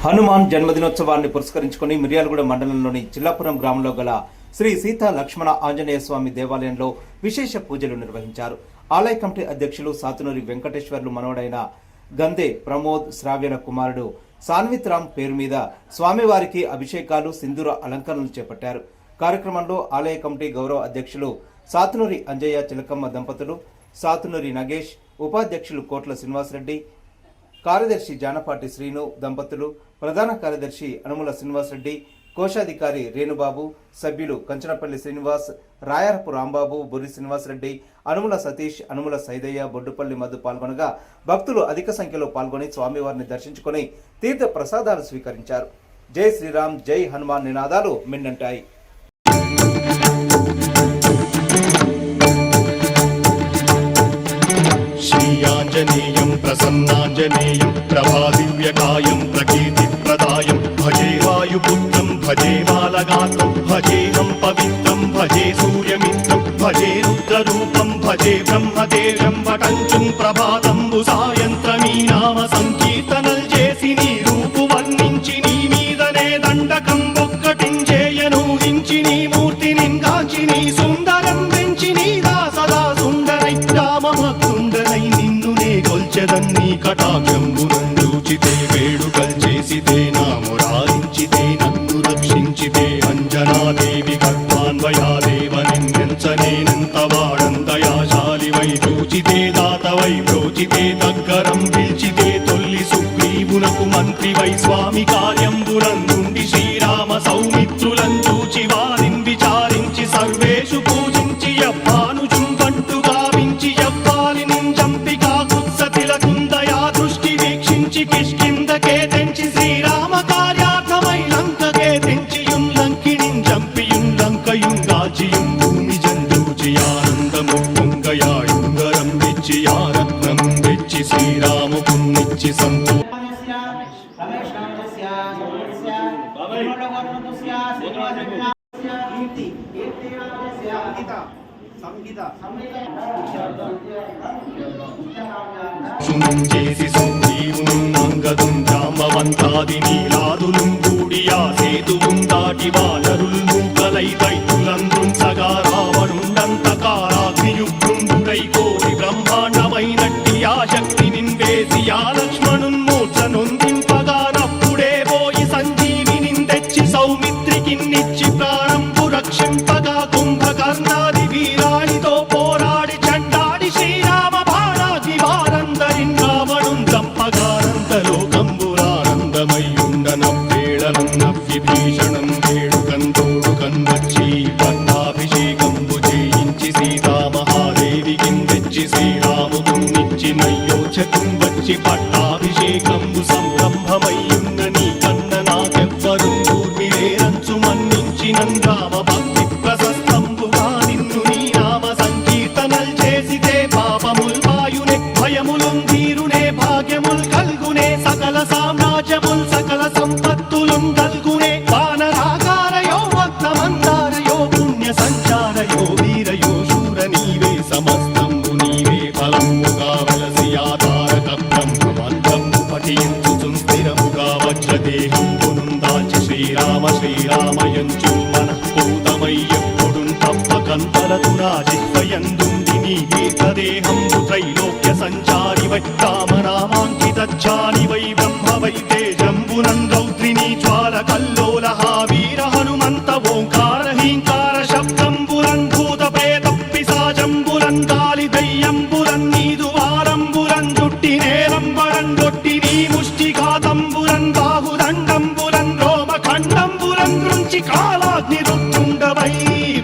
హనుమాన్ జన్మదినోత్సవాన్ని పురస్కరించుకుని మిర్యాలగూడ మండలంలోని చిల్లాపురం గ్రామంలో గల శ్రీ సీతా లక్ష్మణ ఆంజనేయ స్వామి దేవాలయంలో విశేష పూజలు నిర్వహించారు. ఆలయ కమిటీ అధ్యక్షులు సాతునూరి వెంకటేశ్వర్లు మనవడైన గందే ప్రమోద్ శ్రావ్యల కుమారుడు సాన్విత్ రామ్ పేరు మీద స్వామివారికి అభిషేకాలు, సింధూర అలంకరణలు చేపట్టారు. కార్యక్రమంలో ఆలయ కమిటీ గౌరవ అధ్యక్షులు సాతునూరి అంజయ్య చిలకమ్మ దంపతులు, సాతునూరి నగేష్, ఉపాధ్యక్షులు కోట్ల శ్రీనివాసరెడ్డి, కార్యదర్శి జానపాటి శ్రీను దంపతులు, ప్రధాన కార్యదర్శి అనుముల శ్రీనివాసరెడ్డి, కోశాధికారి రేణుబాబు, సభ్యులు కంచనపల్లి శ్రీనివాస్, రాయారపు రాంబాబు, బుర్రి శ్రీనివాసరెడ్డి, అనుముల సతీష్, అనుముల సైదయ్య, బొడ్డుపల్లి మధు పాల్గొనగా భక్తులు అధిక సంఖ్యలో పాల్గొని స్వామివారిని దర్శించుకుని తీర్థ ప్రసాదాలు స్వీకరించారు. జై శ్రీరామ్, జై హనుమాన్ నినాదాలు మిన్నంటాయి. श्रीयाञ्जनेयं प्रसन्नाञ्जनेयं प्रभादिव्यकायं प्रकीर्तिप्रदायं भजे वायुपुत्रं भजे बालगात्रं भजेहं पवित्रं भजे सूर्यमित्रं भजे रुद्ररूपं भजे ब्रह्मदेव्यं वटञ्चुं प्रभातं सायन्त्रमी नाम संकीर्तनल చేసి నీ రూపు వర్ణించి నీ మీదనే దండకం ఒక్కటించేయను హించి నీ మూర్తిని కాంచి నీ సుందరం వెంచి నీ దాసదా సుందరై రామభక్తుండనై నిన్ను నే కొల్చెదన్ని కటాక్షంబునందూచితే వేడుకల్ చేసితే నా మురారించితే నన్ను రక్షించితే అంజనాదేవి గర్భాన్వయాదేవనించనేనంత వాడంతయాశాలి వై చూచితే దాతవై ప్రోచితే దగ్గరం పిలిచితే తొల్లి సుగ్రీవునకు మంత్రి వై స్వామి కార్యంబునందుండి శ్రీరామ సౌమిత్రులం చూచి వారిని విచారించి సర్వేషు పూజించి యవ్వాను చుంబంటు గావించి యవ్వాలిని చంపి కాకుత్సతిలకుందయా దృష్టి వీక్షించి కిష్కిందకే తెంచి శ్రీరామ కార్యార్థమై లంకకే తెంచియుం లంకిణిం చంపియుం లంకయుం గాచియుం భూమి జందూచి ఆనందము పొంగయాయుంగరం విచ్చి ఆరత్నం వెచ్చి శ్రీరాముకున్నిచ్చి సంతో చేసి సంజీవును అంగదుం రామవంతాది నీలాదులు కూడియా సేతువుం దాటి వానరుల్ మూకలై దైతులందుం సగా రావణుండంతకారాగ్నియుగ్రుండుడై కోరి బ్రహ్మాండమైనట్టి ఆ శక్తి నిన్వేసి ఆ లక్ష్మణున్ మూర్ఛ నొందింపగానప్పుడే పోయి సంజీవిని తెచ్చి సౌమిత్రికిన్నిచ్చి ప్రాణంపు రక్షింపగా కుంభకర్ణాది వీరాణితో పోరాడి చండాడి శ్రీరామ బాణాది వారందరిన్ రావణుం చంపగానంతలోకంబురానందమయ్యుండనవ్వేళనం నవ్విభీషణం వేడుకంతోడు కన్వచ్చి పట్టాభిషేకంబు చేయించి సీతామహాదేవికిన్ తెచ్చి శ్రీరాముకున్నిచ్చి నయ్యోచకుం వచ్చి పట్టాభిషేకంబు సంరంభమయ్యున్న నీ కన్న నాకెవ్వరు ఊర్మిలేరంచు మన్నించినం రామ భక్తి ప్రశస్తంబుగా నిన్ను నీ నామ సంకీర్తనల్ చేసితే పాపముల్ వాయునే భయములుం తీరునే భాగ్యముల్ కల్గునే సకల సామ్రాజ్యముల్ సకల సంపత్తులుం కల్గునే వానరాకారయో వక్తమందారయో పుణ్య సంచారయో వీరయో శూర నీవే సమస్తంబు నీవే ఫలముగా వెలసి ఆధారక బ్రహ్మమంత్రము పఠించుచుం స్థిరముగా వజ్రదేహంబునుం దాచి శ్రీరామ శ్రీరామయంచు మనఃపూతమై ఎప్పుడుం తప్పకంతలతు నా జిహ్వయందుండి నీ దీర్ఘదేహంబు త్రైలోక్య సంచారి వై రామనామాంకితచ్చాని వై బ్రహ్మ వై తేజంబునం రౌద్రిని జ్వాల కల్లోలహ వీర హనుమంత ఓంకార హీంకార శబ్దంబురం భూత ప్రేత పిశాచంబురం గాలి దయ్యంబురం నీదు వారంబురం జుట్టి నేలంబరం గొట్టి నీ ముష్టిఘాతంబురం బాహుదండంబురం రోమఖండంబురం గృంచి కాలాగ్ని రుత్తుండవై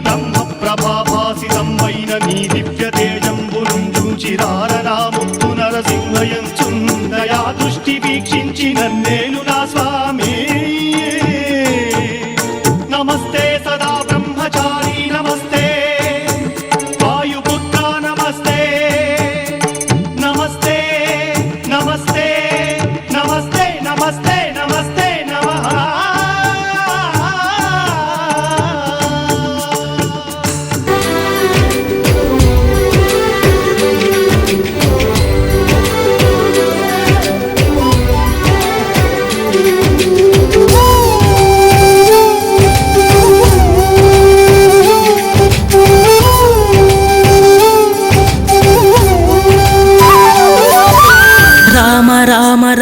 బ్రహ్మ ప్రభాభాసితం వైన నీ దివ్య తేజంబురం చూచి రారనాముత్తు నరసింహయంచుం దయా దృష్టి వీక్షించి నన్నేలు నా స్వామి. నమస్తే సదా బ్రహ్మచారి నమస్తే వాయుపుత్ర నమస్తే నమస్తే నమస్తే నమస్తే నమస్తే నమస్తే నమః.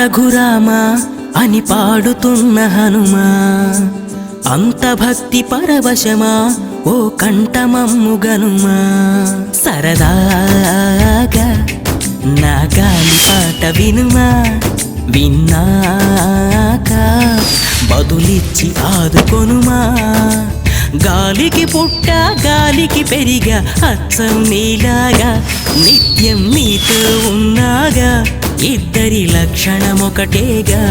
రఘురామ అని పాడుతున్న హనుమా, అంత భక్తి పరవశమా ఓ కంఠమమ్ము గనుమా. సరదాగా నా గాలి పాట వినుమా, విన్నాక బదులిచ్చి ఆదుకొనుమా. గాలికి పుట్ట గాలికి పెరిగా అచ్చం నీలాగా, నిత్యం నీతో ఉన్నాగా ఇద్దరి లక్షణం ఒకటేగా.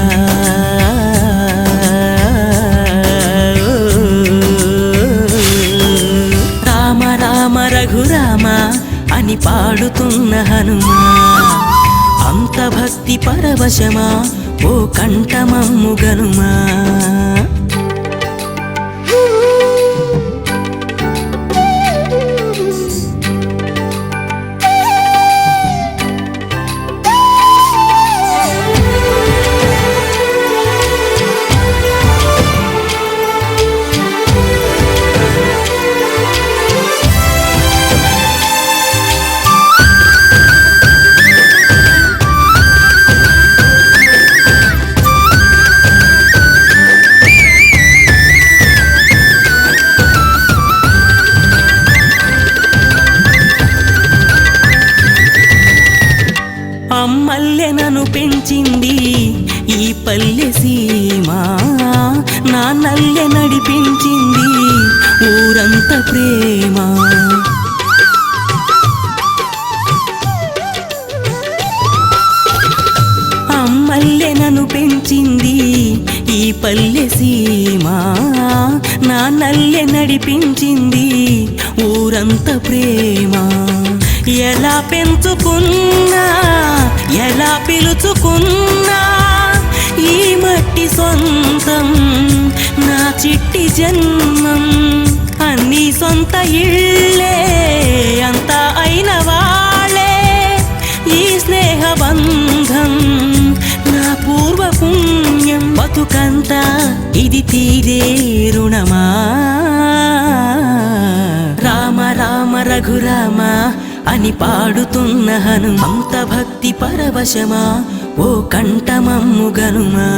రామ రామ రఘురామ అని పాడుతున్న హనుమా, అంత భక్తి పరవశమా ఓ కంఠమమ్ము గనుమా. అమ్మల్లె నన్ను పెంచింది ఈ పల్లె సీమ, నాన్నల్లె నడిపించింది ఊరంత ప్రేమ. అమ్మల్లె నన్ను పెంచింది ఈ పల్లె సీమ, నాన్నల్లె నడిపించింది ఊరంత ప్రేమ. ఎలా పెంచుకున్నా ఎలా పిలుచుకున్నా ఈ మట్టి సొంతం నా చిట్టి జన్మం. అన్ని సొంత ఇళ్ళే అంత అయిన వాళ్ళే ఈ స్నేహ బంధం నా పూర్వ పుణ్యం. బతుకంతా ఇది తీరే రుణమా. రామ రామ రఘురామ అని పాడుతున్న హనుమంత భక్తి పరవశమా ఓ కంఠమమ్ము గనుమా.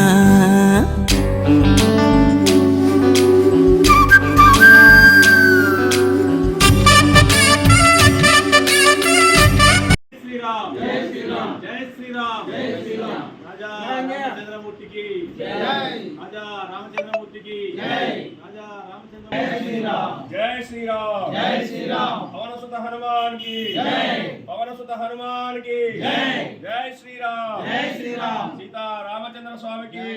రాజా రామచంద్రమూర్తికి రాజా రామచంద్రమూర్తికి రాజా రామచంద్రమూర్తికి జై శ్రీరామ్ జై శ్రీరామ్. పవనసుత హనుమాన్ కి పవనసుత హనుమాన్ కి జై శ్రీరామ్ జై శ్రీరామ్. సీతా రామచంద్ర స్వామికి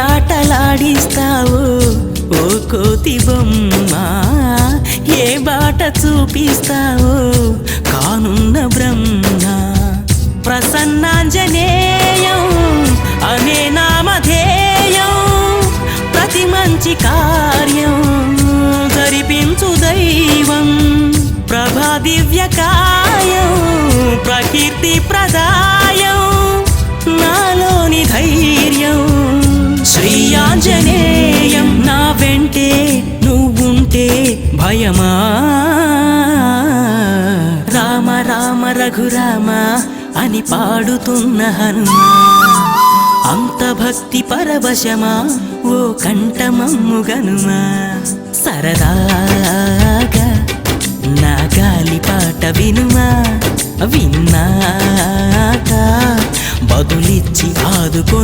ఆటలాడిస్తావు ఓ కోతి బొమ్మ, ఏ బాట చూపిస్తావు కానున్న బ్రహ్మ. ప్రసన్నాంజనేయం అనే నామధేయం ప్రతి మంచి కార్యం జరిపించు దైవం. ప్రభా దివ్యకాయం ప్రకీర్తి ప్రదాయం నాలోని ధైర్యం. శ్రీ ఆంజనేయం నా వెంటే నువ్వుంటే భయమా. రామ రామ రఘురామ అని పాడుతున్న హనుమా, అంత భక్తి పరవశమా ఓ కంఠమమ్ము గనుమా. సరదాగా నా గాలి పాట వినుమా, విన్నాక బదులిచ్చి ఆదుకో.